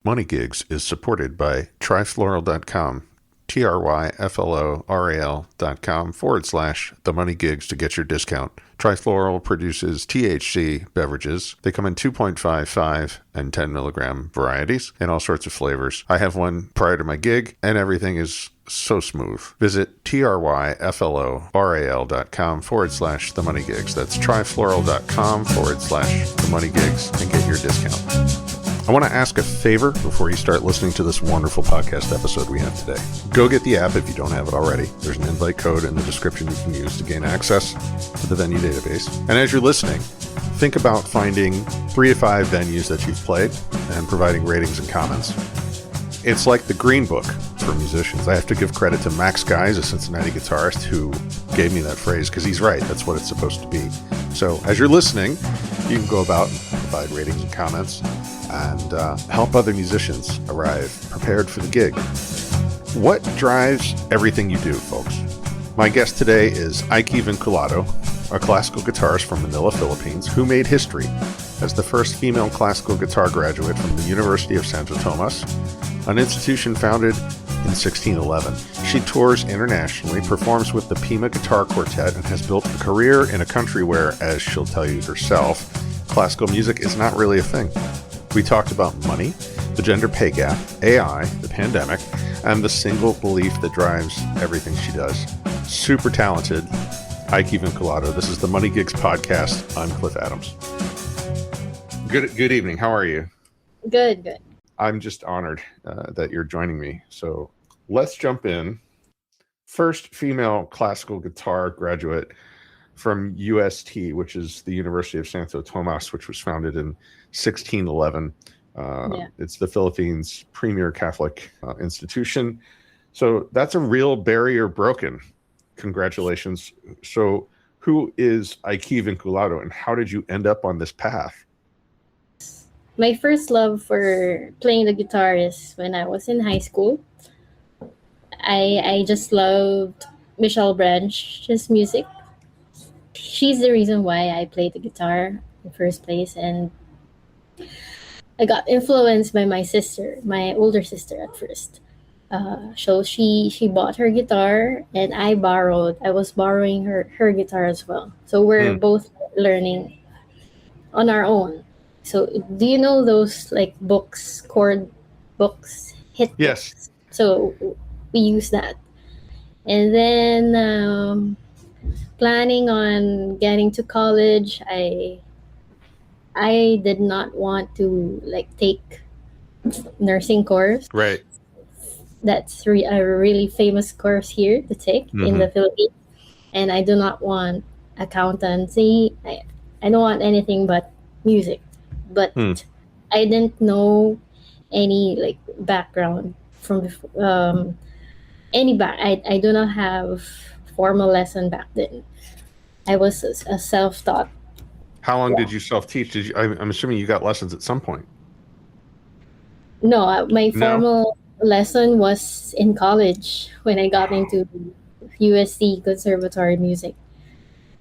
MoneyGigs is supported by tryfloral.com, tryfloral.com/the MoneyGigs to get your discount. Tryfloral produces THC beverages. They come in 2.5, 5, and 10 milligram varieties in all sorts of flavors. I have one prior to my gig, and everything is so smooth. Visit tryfloral.com/the MoneyGigs. That's tryfloral.com/the MoneyGigs and get your discount. I want to ask a favor before you start listening to this wonderful podcast episode we have today. Go get the app if you don't have it already. There's an invite code in the description you can use to gain access to the venue database. And as you're listening, think about finding 3 to 5 venues that you've played and providing ratings and comments. It's like the green book for musicians. I have to give credit to Max Guys, a Cincinnati guitarist, who gave me that phrase because he's right. That's what it's supposed to be. So as you're listening, you can go about and provide ratings and comments and help other musicians arrive prepared for the gig. What drives everything you do, folks? My guest today is Iqui Vinculado, a classical guitarist from Manila, Philippines, who made history as the first female classical guitar graduate from the University of Santo Tomas, an institution founded in 1611. She tours internationally, performs with the PIMA Guitar Quartet, and has built a career in a country where, as she'll tell you herself, classical music is not really a thing. We talked about money, the gender pay gap, AI, the pandemic, and the single belief that drives everything she does. Super talented, Iqui Vinculado. This is the MoneyGigs podcast. I'm Cliff Adams. Good evening. How are you? Good. I'm just honored that you're joining me. So let's jump in. First female classical guitar graduate from UST, which is the University of Santo Tomas, which was founded in 1611. It's the Philippines' premier Catholic institution. So that's a real barrier broken. Congratulations. So who is Iqui Vinculado and how did you end up on this path? My first love for playing the guitar is when I was in high school. I just loved Michelle Branch's music. She's the reason why I played the guitar in the first place, and I got influenced by my sister, my older sister at first. So she bought her guitar, and I was borrowing her guitar as well. So we're both learning on our own. So do you know those like books, chord books, hit Yes. books? So we use that. And then planning on getting to college, I did not want to like take nursing course. Right. That's a really famous course here to take in the Philippines. And I do not want accountancy. I don't want anything but music. But I didn't know any like background from any back. I do not have formal lesson back then. I was a self-taught. How long did you self-teach? I'm assuming you got lessons at some point. No, my formal lesson was in college when I got into UST Conservatory music.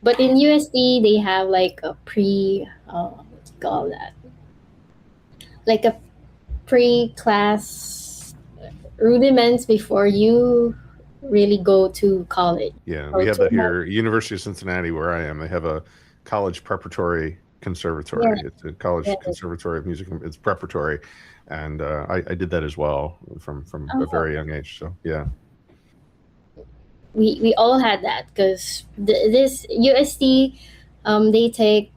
But in UST, they have like a what do you call that? Like a pre-class rudiments before you really go to college. Yeah, we have that here. University of Cincinnati, where I am, they have a college preparatory conservatory. Yeah. It's a college conservatory of music. It's preparatory, and I did that as well from a very young age. So yeah, we all had that because this UST, they take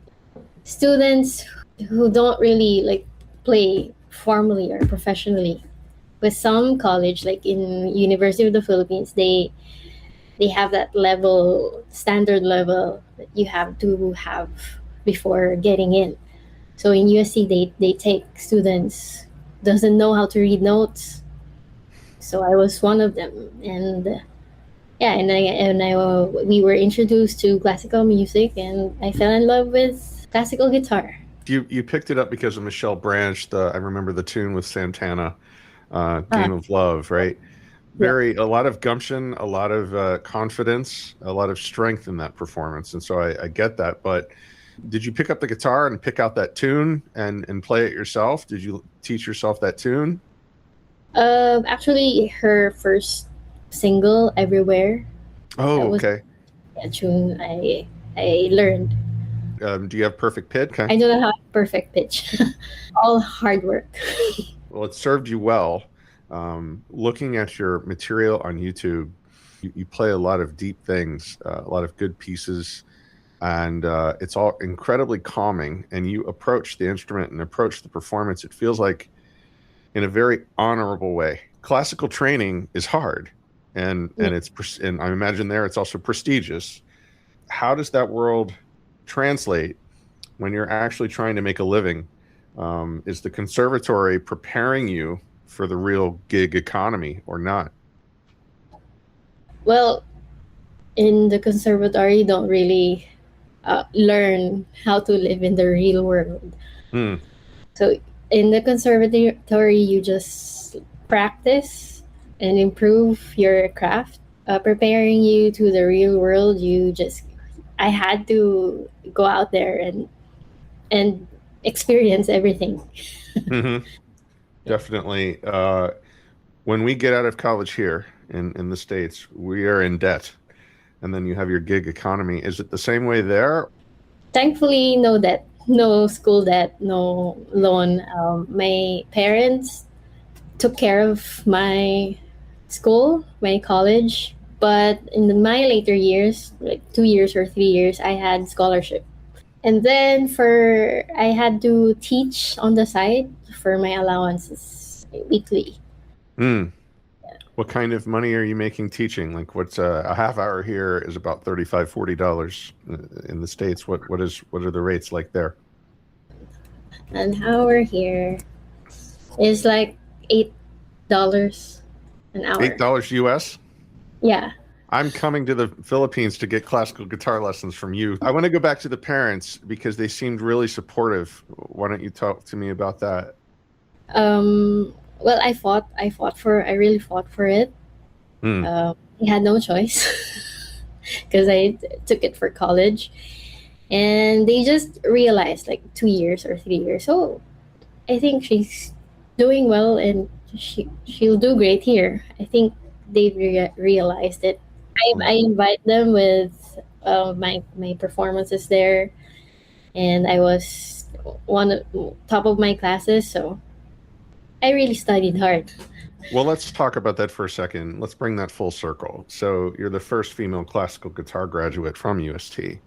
students who don't really like play formally or professionally. With some college, like in University of the Philippines, they have that standard level that you have to have before getting in. So in USC, they take students doesn't know how to read notes. So I was one of them, and we were introduced to classical music, and I fell in love with classical guitar. You picked it up because of Michelle Branch. I remember the tune with Santana, Game of Love, right? A lot of gumption, a lot of confidence, a lot of strength in that performance. And so I get that. But did you pick up the guitar and pick out that tune and play it yourself? Did you teach yourself that tune? Actually, her first single, "Everywhere," that Oh, was okay. a tune I learned. Do you have perfect pitch? Okay. I don't have perfect pitch. All hard work. Well, it served you well. Looking at your material on YouTube, you play a lot of deep things, a lot of good pieces, and it's all incredibly calming. And you approach the instrument and approach the performance, it feels like, in a very honorable way. Classical training is hard, Yeah. and I imagine there it's also prestigious. How does that world translate when you're actually trying to make a living? Is the conservatory preparing you for the real gig economy or not? Well, in the conservatory, you don't really learn how to live in the real world. Hmm. So in the conservatory, you just practice and improve your craft. Preparing you to the real world, I had to go out there and experience everything. Mm-hmm. Definitely. When we get out of college here in the States, we are in debt. And then you have your gig economy. Is it the same way there? Thankfully, no debt, no school debt, no loan. My parents took care of my school, my college. But in my later years, like 2 years or 3 years, I had scholarship. And then I had to teach on the side for my allowances weekly. Hmm. What kind of money are you making teaching? Like, what's a half hour here is about $35, $40 in the States. What are the rates like there? And how we're here is like $8 an Eight hour. dollars US? Yeah. I'm coming to the Philippines to get classical guitar lessons from you. I want to go back to the parents because they seemed really supportive. Why don't you talk to me about that? Well, I really fought for it. Hmm. I had no choice because took it for college. And they just realized like 2 years or 3 years. So I think she's doing well and she'll do great here. I think they've realized it. I invite them with my performances there, and I was top of my classes, so I really studied hard. Well, let's talk about that for a second. Let's bring that full circle. So, you're the first female classical guitar graduate from UST,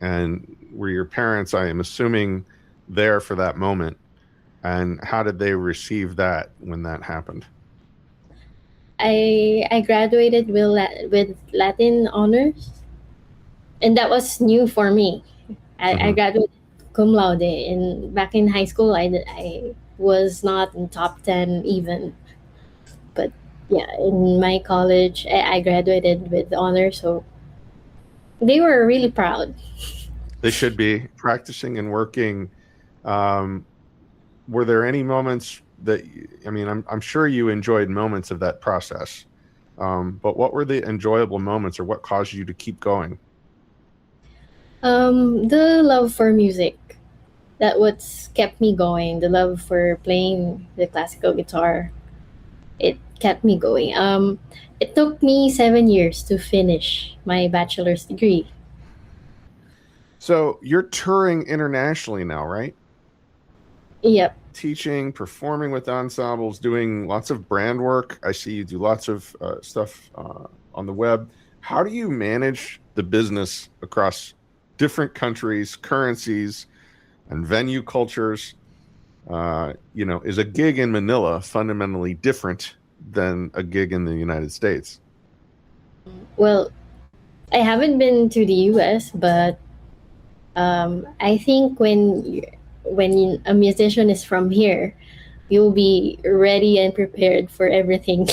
and were your parents, I am assuming, there for that moment? And how did they receive that when that happened? I graduated with Latin honors, and that was new for me. I Hmm. graduated cum laude, and back in high school, I was not in top 10 even. But yeah, in my college, I graduated with honors, so they were really proud. They should be practicing and working. Um, were there any moments that, I mean, I'm sure you enjoyed moments of that process, but what were the enjoyable moments or what caused you to keep going? The love for music, that what's kept me going. The love for playing the classical guitar, it kept me going. It took me 7 years to finish my bachelor's degree. So you're touring internationally now, right? Yep. Teaching, performing with ensembles, doing lots of brand work. I see you do lots of stuff on the web. How do you manage the business across different countries, currencies, and venue cultures? Is a gig in Manila fundamentally different than a gig in the United States? Well, I haven't been to the US, but I think when a musician is from here, you'll be ready and prepared for everything.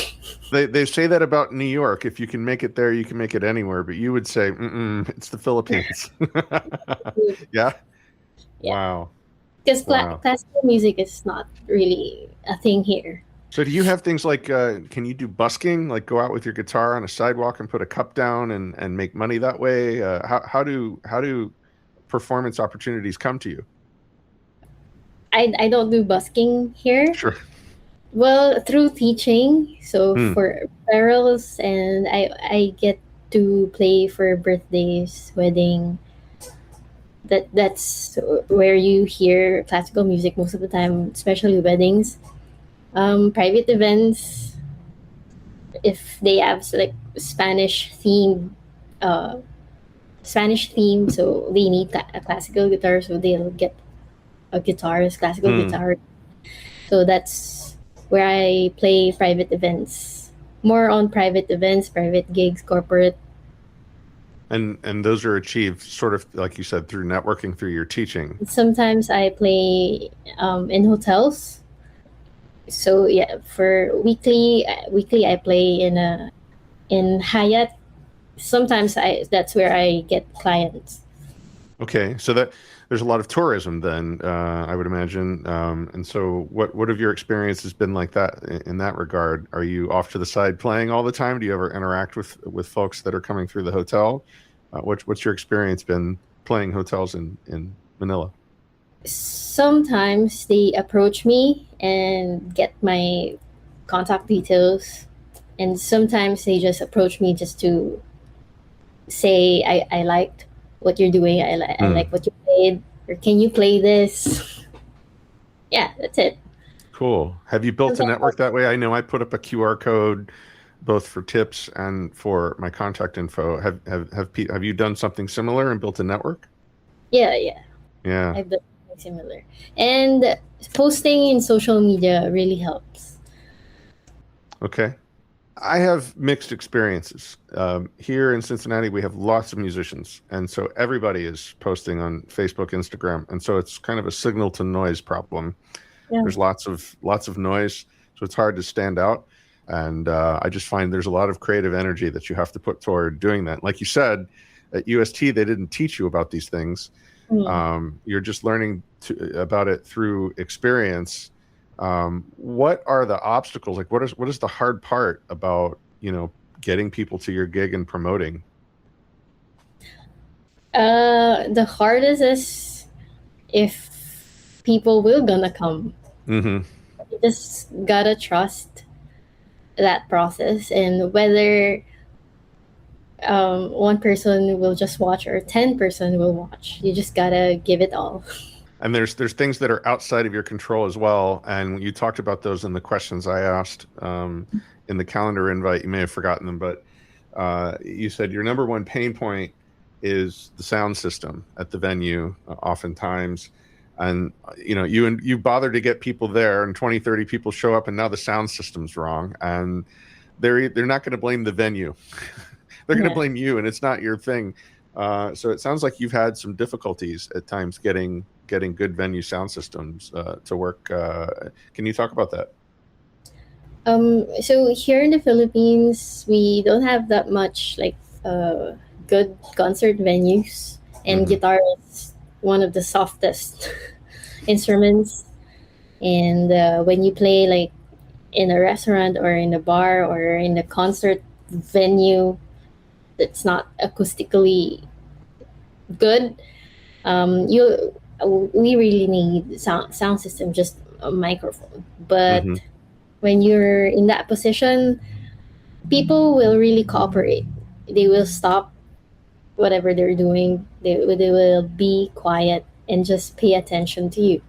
They say that about New York. If you can make it there, you can make it anywhere. But you would say, it's the Philippines. Yeah. Yeah, Wow. because Wow. classical music is not really a thing here. So do you have things like, can you do busking, like go out with your guitar on a sidewalk and put a cup down and make money that way? How do performance opportunities come to you? I don't do busking here. Sure. Well, through teaching, so Hmm. for referrals, and I get to play for birthdays, wedding. That's where you hear classical music most of the time, especially weddings. Private events, if they have like uh, Spanish theme, so they need a classical guitar, so they'll get a guitarist, classical Hmm. guitar. So that's where I play private events. More on private events, private gigs, corporate. And those are achieved sort of like you said through networking through your teaching. Sometimes I play in hotels. So yeah, for weekly I play in Hyatt. Sometimes I that's where I get clients. Okay, so that there's a lot of tourism then, I would imagine. And so, what have your experiences been like that in that regard? Are you off to the side playing all the time? Do you ever interact with folks that are coming through the hotel? What's your experience been playing hotels in Manila? Sometimes they approach me and get my contact details, and sometimes they just approach me just to say I liked what you're doing. I Hmm. like what you played, or can you play this? Yeah, that's it. Cool. Have you built a Sometimes, network that way? I know I put up a QR code both for tips and for my contact info. Have you done something similar and built a network? yeah, Yeah. I've done something similar, and posting in social media really helps. Okay. I have mixed experiences. Here in Cincinnati, we have lots of musicians, and so everybody is posting on Facebook, Instagram, and so it's kind of a signal to noise problem. Yeah, There's lots of noise, so it's hard to stand out. And I just find there's a lot of creative energy that you have to put toward doing that. Like you said, at UST, they didn't teach you about these things. mm. You're just learning about it through experience. What are the obstacles? Like, what is the hard part about getting people to your gig and promoting? The hardest is if people will gonna come. Hmm. You just gotta trust that process, and whether one person will just watch or 10 person will watch, you just gotta give it all. And there's things that are outside of your control as well. And you talked about those in the questions I asked in the calendar invite. You may have forgotten them, but you said your number one pain point is the sound system at the venue, oftentimes. And you bother to get people there, and 20, 30 people show up, and now the sound system's wrong, and they're not going to blame the venue. They're going to Yeah. blame you, and it's not your thing. So it sounds like you've had some difficulties at times getting good venue sound systems to work. Can you talk about that? So here in the Philippines, we don't have that much like good concert venues, and Hmm. guitar is one of the softest instruments. And when you play like in a restaurant or in a bar or in a concert venue that's not acoustically good, you we really need sound system, just a microphone. But Hmm. when you're in that position, people will really cooperate. They will stop whatever they're doing. They will be quiet and just pay attention to you.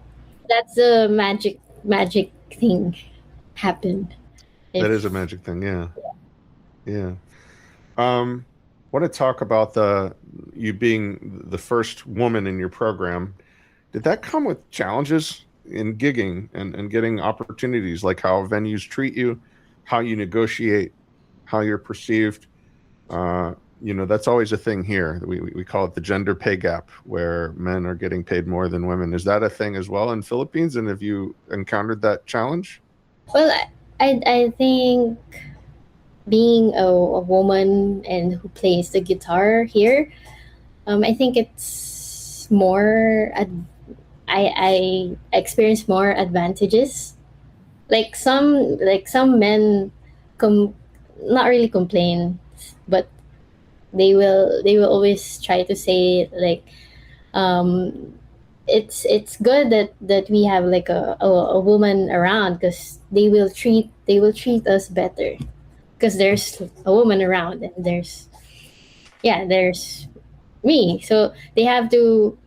That's the magic thing happened. That is a If magic thing. Yeah, yeah. Um, want to talk about the you being the first woman in your program. Did that come with challenges in gigging and getting opportunities, like how venues treat you, how you negotiate, how you're perceived? Uh, that's always a thing here. We call it the gender pay gap, where men are getting paid more than women. Is that a thing as well in Philippines? And have you encountered that challenge? well, I think being a woman and who plays the guitar here, I think it's more. I experience more advantages. Like some men, com not really complain, but they will always try to say like, um it's good that we have like a woman around, because they will treat us better, because there's a woman around, and there's me. So they have to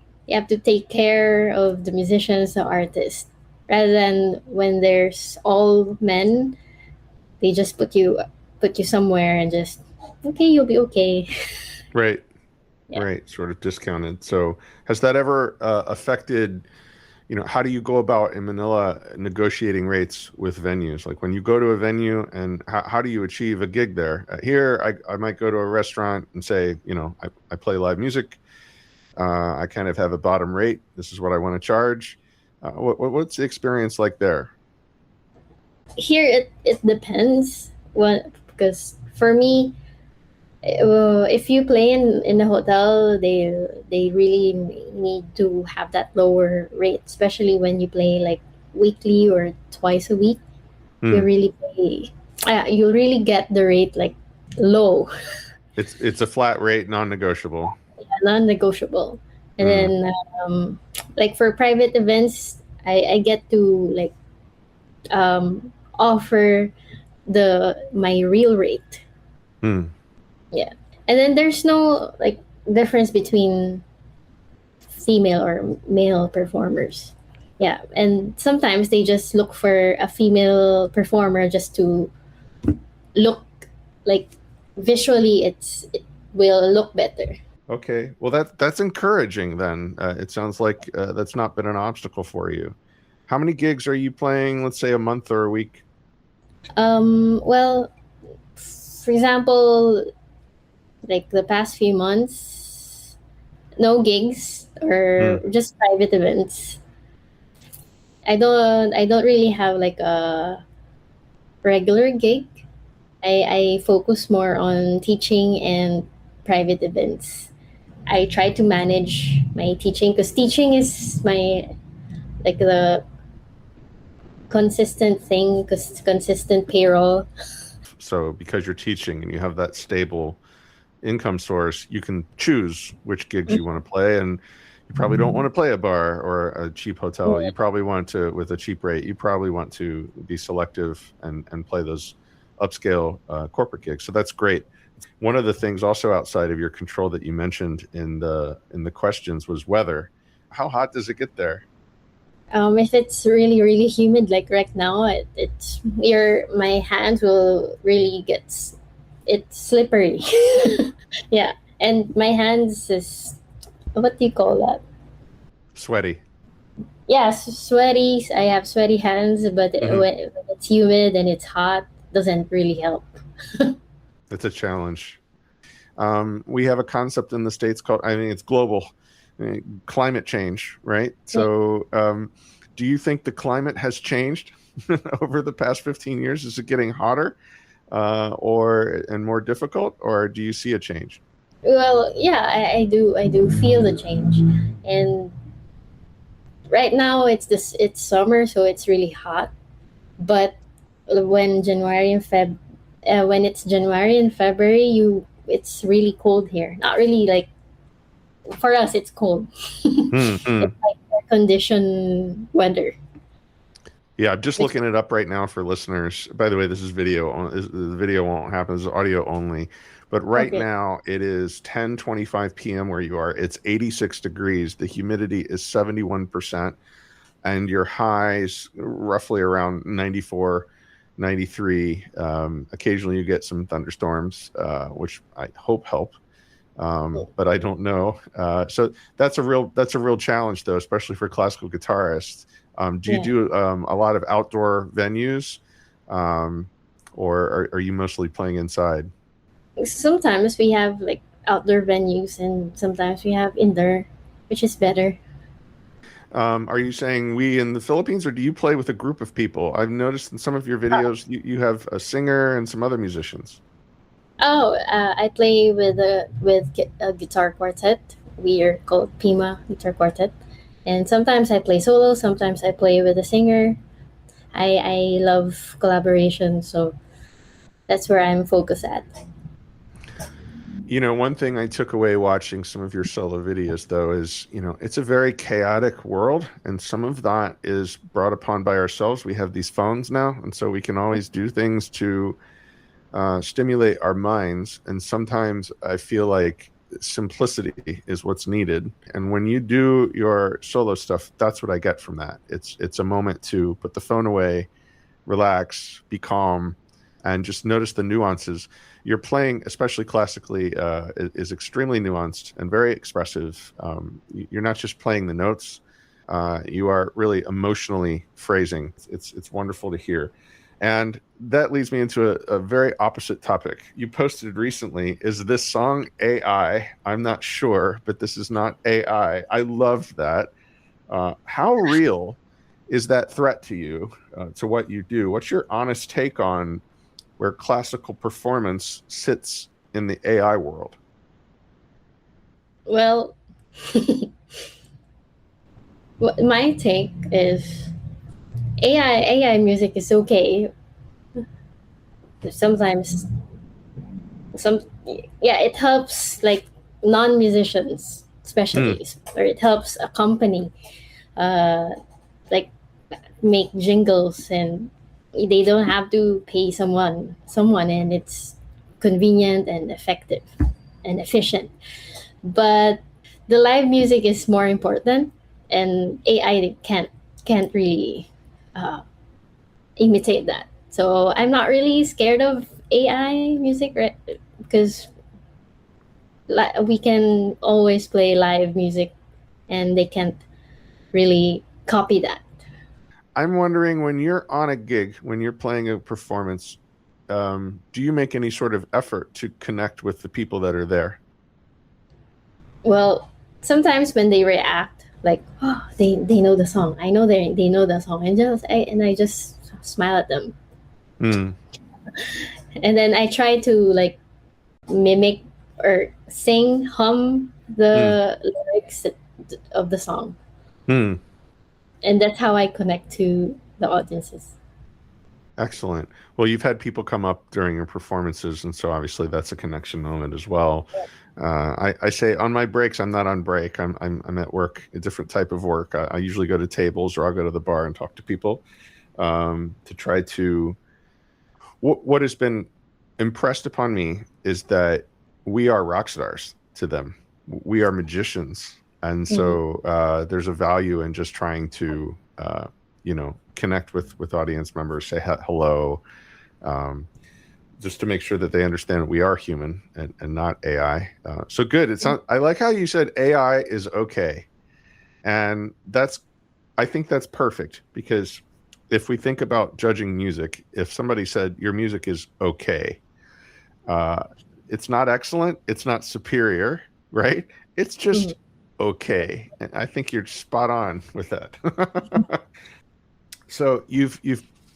take care of the musicians, the artists, rather than when there's all men. They just put you somewhere and just, okay, you'll be okay. Right. Yeah. Right. Sort of discounted. So has that ever affected, how do you go about in Manila negotiating rates with venues? Like when you go to a venue, and how do you achieve a gig there? Here, I might go to a restaurant and say, I play live music. I kind of have a bottom rate. This is what I want to charge. What's the experience like there? Here it depends what, because for me, if you play in a hotel, they really need to have that lower rate, especially when you play like weekly or twice a week. You Hmm. really pay, you really get the rate like low, It's a flat rate, non-negotiable. non-negotiable. And Hmm. then like for private events, I get to like offer my real rate. Hmm. Yeah. And then there's no like difference between female or male performers. Yeah, and sometimes they just look for a female performer just to look like, visually it will look better. Okay. Well, that's encouraging then. It sounds like that's not been an obstacle for you. How many gigs are you playing, let's say a month or a week? Well, for example, like the past few months, no gigs or Hmm. just private events. I don't really have like a regular gig. I focus more on teaching and private events. I try to manage my teaching, because teaching is my like the consistent thing, because consistent payroll. So because you're teaching and you have that stable income source, you can choose which gigs you want to play. And you probably don't want to play a bar or a cheap hotel. You probably want to, with a cheap rate, you probably want to be selective and play those upscale corporate gigs. So that's great. One of the things also outside of your control that you mentioned in the questions was weather. How hot does it get there? If it's really really humid like right now, it's your my hands will really it's slippery. Yeah, and my hands is, what do you call that? Sweaty. Yes, sweaty. I have sweaty hands, but Hmm. when it's humid and it's hot, doesn't really help. It's a challenge. We have a concept in the States called, I mean, it's global, climate change, right? Yeah. So, do you think the climate has changed over the past 15 years? Is it getting hotter and more difficult, or do you see a change? Well, yeah, I do feel the change, and right now it's summer, so it's really hot. But when it's January and February, you it's really cold here. Not really like, for us, it's cold. Hmm, It's hmm. like air conditioned weather. Yeah, I'm just Which looking it up right now for listeners. By the way, this is video. The video won't happen. This is audio only. But right okay. now it is 10:25 p.m. where you are. It's 86 degrees. The humidity is 71%, and your highs roughly around 94, 93. Occasionally you get some thunderstorms, which I hope help. But I don't know. So that's a real challenge though, especially for classical guitarists. Do you Yeah. do a lot of outdoor venues, um, or are you mostly playing inside? Sometimes we have like outdoor venues, and sometimes we have indoor, which is better. Are you saying we in the Philippines, or do you play with a group of people? I've noticed in some of your videos you have a singer and some other musicians. Oh, I play with a guitar quartet. We are called PIMA Guitar Quartet, and sometimes I play solo. Sometimes I play with a singer. I love collaboration, so that's where I'm focused at. One thing I took away watching some of your solo videos, though, is, it's a very chaotic world, and some of that is brought upon by ourselves. We have these phones now, and so we can always do things to stimulate our minds. And sometimes I feel like simplicity is what's needed. And when you do your solo stuff, that's what I get from that. It's a moment to put the phone away, relax, be calm, and just notice the nuances. Your playing, especially classically, is extremely nuanced and very expressive. You're not just playing the notes; you are really emotionally phrasing. It's wonderful to hear, and that leads me into a very opposite topic. You posted recently, is this song AI? I'm not sure, but this is not AI. I loved that. How real is that threat to you, to what you do? What's your honest take on where classical performance sits in the AI world? Well, my take is AI music is okay. Sometimes, some yeah, it helps like non-musicians, especially, or it helps a company, uh, like make jingles, and they don't have to pay someone, and it's convenient and effective and efficient. But the live music is more important, and AI can't really uh, imitate that. So I'm not really scared of AI music, right? Because we can always play live music, and they can't really copy that. I'm wondering, when you're on a gig, when you're playing a performance, do you make any sort of effort to connect with the people that are there? Well, sometimes when they react, like, oh, they know the song. I know they know the song, and I just smile at them, Hmm. and then I try to like mimic or sing, hum Hmm. the lyrics of the song, Hmm. and that's how I connect to the audiences. Excellent. Well, you've had people come up during your performances, and so obviously that's a connection moment as well. I say on my breaks, I'm not on break. I'm at work, a different type of work. I usually go to tables, or I'll go to the bar and talk to people, to try to. What has been impressed upon me is that we are rock stars to them. We are magicians, and Mhm. so there's a value in just trying to connect with audience members, say hello, um, just to make sure that they understand we are human and not AI. So good. I like how you said AI is okay, and I think that's perfect, because if we think about judging music, if somebody said your music is okay, uh, it's not excellent, it's not superior, right? It's Mhm. just okay. And I think you're spot on with that. So you've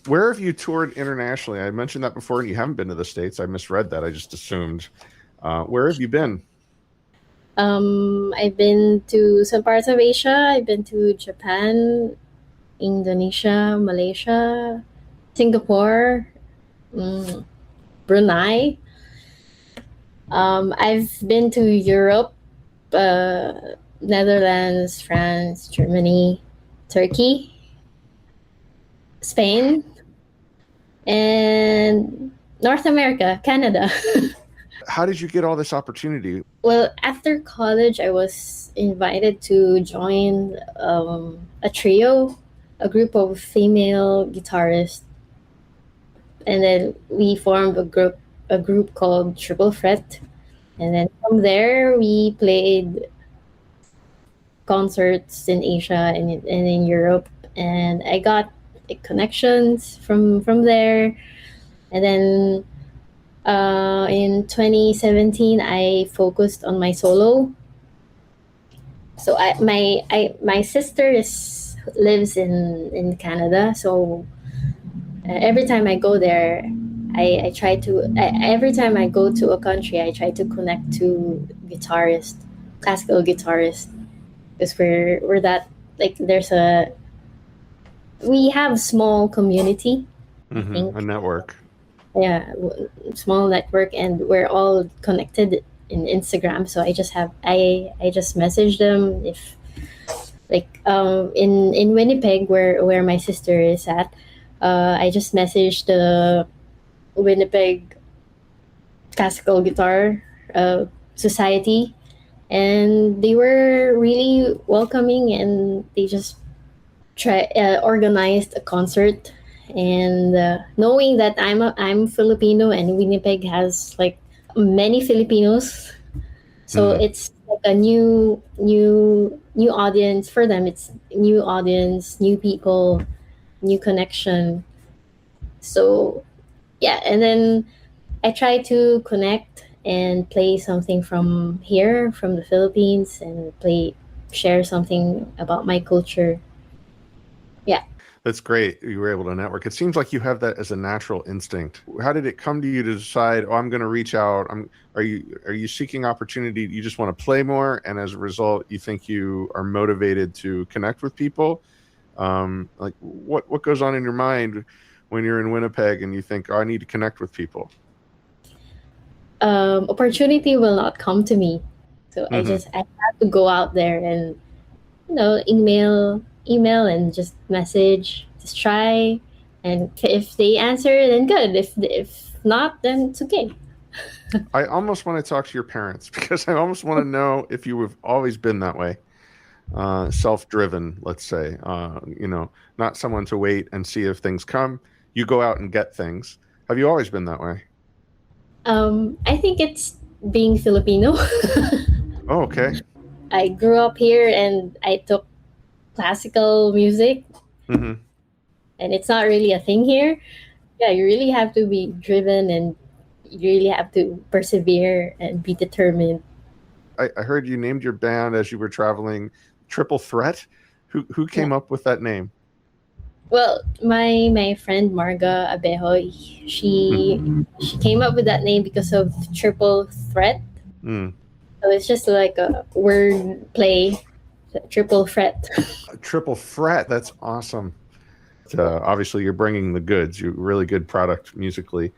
where have you toured internationally? I mentioned that before, and you haven't been to the States. I misread that. I just assumed. Where have you been? I've been to some parts of Asia. I've been to Japan, Indonesia, Malaysia, Singapore, mm, Brunei. I've been to Europe, Netherlands, France, Germany, Turkey, Spain, and North America, Canada. How did you get all this opportunity? Well, after college, I was invited to join a trio, a group of female guitarists, and then we formed a group called Triple Fret. And then from there, we played concerts in Asia and in Europe, and I got like, connections from there. And then in 2017, I focused on my solo. So my sister is lives in Canada. So every time I go there, I try to every time I go to a country, I try to connect to guitarists, classical guitarists, because we're that like we have small community, I A think. network. Yeah, small network, and we're all connected in Instagram. So I just messaged them if like in Winnipeg where my sister is at. I just messaged the Winnipeg Classical Guitar Society, and they were really welcoming, and they just organized a concert. And knowing that I'm Filipino and Winnipeg has like many Filipinos, so it's like a new audience for them. It's new audience, new people, new connection. So yeah, and then I try to connect and play something from here, from the Philippines, and share something about my culture. Yeah. That's great. You were able to network. It seems like you have that as a natural instinct. How did it come to you to decide, oh, I'm going to reach out? Are you seeking opportunity? You just want to play more, and as a result, you think you are motivated to connect with people? Like what goes on in your mind when you're in Winnipeg and you think, oh, I need to connect with people? Opportunity will not come to me, so I have to go out there and email and just message, just try, and if they answer, then good. If not, then it's okay. I almost want to talk to your parents because I almost want to know if you have always been that way, self-driven, let's say, not someone to wait and see if things come. You go out and get things. Have you always been that way? I think it's being Filipino. Oh, okay. I grew up here and I took classical music, and it's not really a thing here. Yeah, you really have to be driven, and you really have to persevere and be determined. I heard you named your band as you were traveling Triple Threat. Who came up with that name? Well, my friend Marga Abejo, she came up with that name because of Triple Threat. So it's just like a word play, triple threat. Triple Threat. That's awesome. Obviously, you're bringing the goods. You're really good product musically.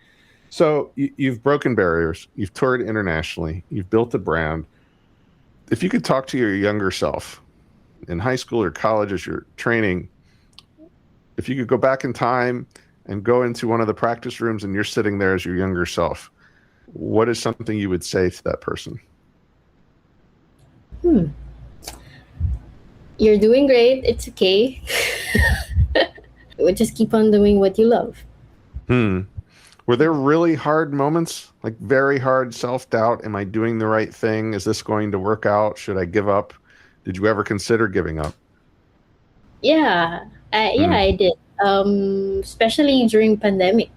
So you've broken barriers. You've toured internationally. You've built a brand. If you could talk to your younger self in high school or college as you're training, if you could go back in time and go into one of the practice rooms and you're sitting there as your younger self, what is something you would say to that person? You're doing great. It's okay. Just keep on doing what you love. Were there really hard moments, like very hard self-doubt? Am I doing the right thing? Is this going to work out? Should I give up? Did you ever consider giving up? Yeah, I did. Especially during pandemic,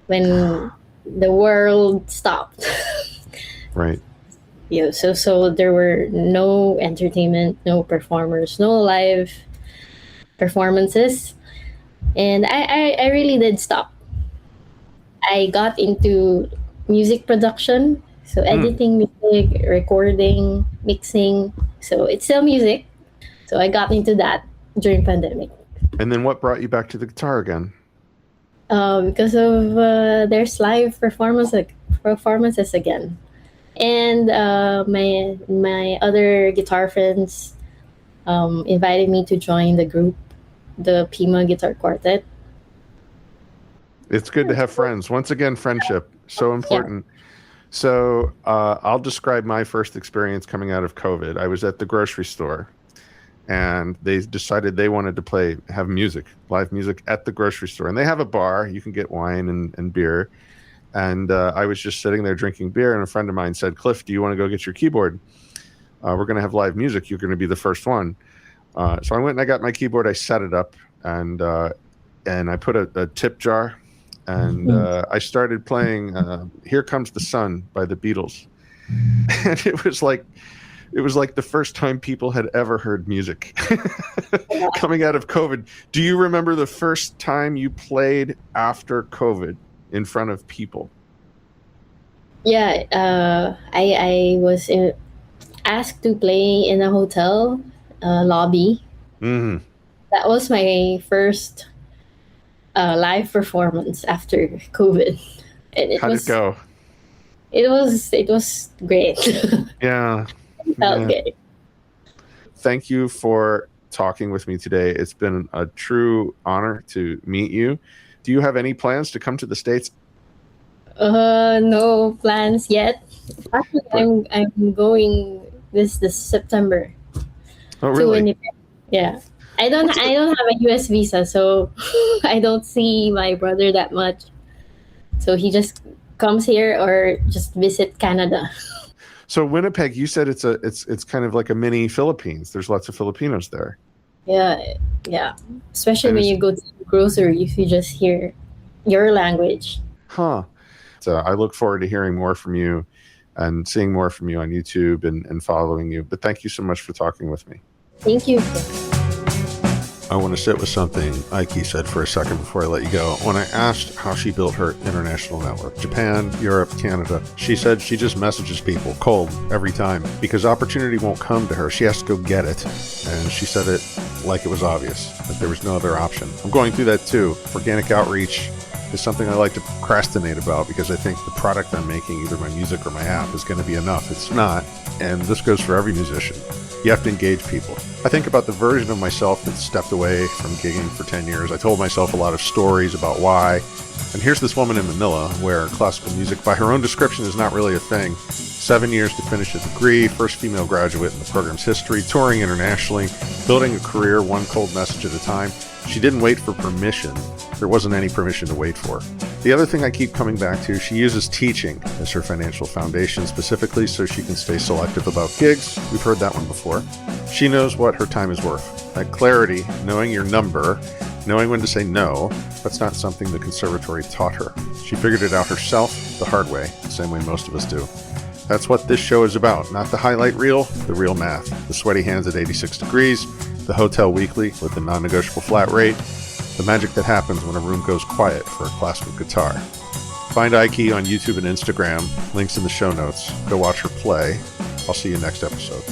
when the world stopped. Right. Yeah, so there were no entertainment, no performers, no live performances, and I really did stop. I got into music production, so editing music, recording, mixing. So it's still music. So I got into that during pandemic. And then what brought you back to the guitar again? Because of there's live performances again, and my other guitar friends invited me to join the group, the PIMA Guitar Quartet. It's good to have friends. Once again, friendship, so important. Yeah. So I'll describe my first experience coming out of COVID. I was at the grocery store, and they decided they wanted to have live music at the grocery store. And they have a bar. You can get wine and beer. And I was just sitting there drinking beer, and a friend of mine said, Cliff, do you want to go get your keyboard? We're going to have live music. You're going to be the first one. So I went and I got my keyboard. I set it up, and I put a tip jar. And I started playing Here Comes the Sun by the Beatles. And it was like the first time people had ever heard music coming out of COVID. Do you remember the first time you played after COVID in front of people? Yeah, I was asked to play in a hotel lobby. That was my first live performance after COVID. And How'd it go? It was great. Yeah. Felt Yeah. good. Thank you for talking with me today. It's been a true honor to meet you. Do you have any plans to come to the States? No plans yet. Actually, But I'm going this September oh, to really? Winnipeg. Yeah. I don't What's I it? don't have a US visa, so I don't see my brother that much. So he just comes here or just visit Canada. So Winnipeg, you said it's kind of like a mini Philippines. There's lots of Filipinos there. Yeah, yeah. Especially And when it's you go to the grocery, if you just hear your language. huh. So I look forward to hearing more from you and seeing more from you on YouTube and following you. But thank you so much for talking with me. Thank you. I want to sit with something Iqui said for a second before I let you go. When I asked how she built her international network, Japan, Europe, Canada, she said she just messages people cold every time because opportunity won't come to her. She has to go get it. And she said it like it was obvious, like there was no other option. I'm going through that too. Organic outreach is something I like to procrastinate about because I think the product I'm making, either my music or my app, is going to be enough. It's not. And this goes for every musician. You have to engage people. I think about the version of myself that stepped away from gigging for 10 years. I told myself a lot of stories about why. And here's this woman in Manila where classical music, by her own description, is not really a thing. 7 years to finish a degree, first female graduate in the program's history, touring internationally, building a career one cold message at a time. She didn't wait for permission. There wasn't any permission to wait for. The other thing I keep coming back to, she uses teaching as her financial foundation, specifically so she can stay selective about gigs. We've heard that one before. She knows what her time is worth. That clarity, knowing your number, knowing when to say no, that's not something the Conservatory taught her. She figured it out herself the hard way, the same way most of us do. That's what this show is about, not the highlight reel, the real math. The sweaty hands at 86 degrees, the hotel weekly with the non-negotiable flat rate, the magic that happens when a room goes quiet for a classical guitar. Find Iqui on YouTube and Instagram, links in the show notes. Go watch her play. I'll see you next episode.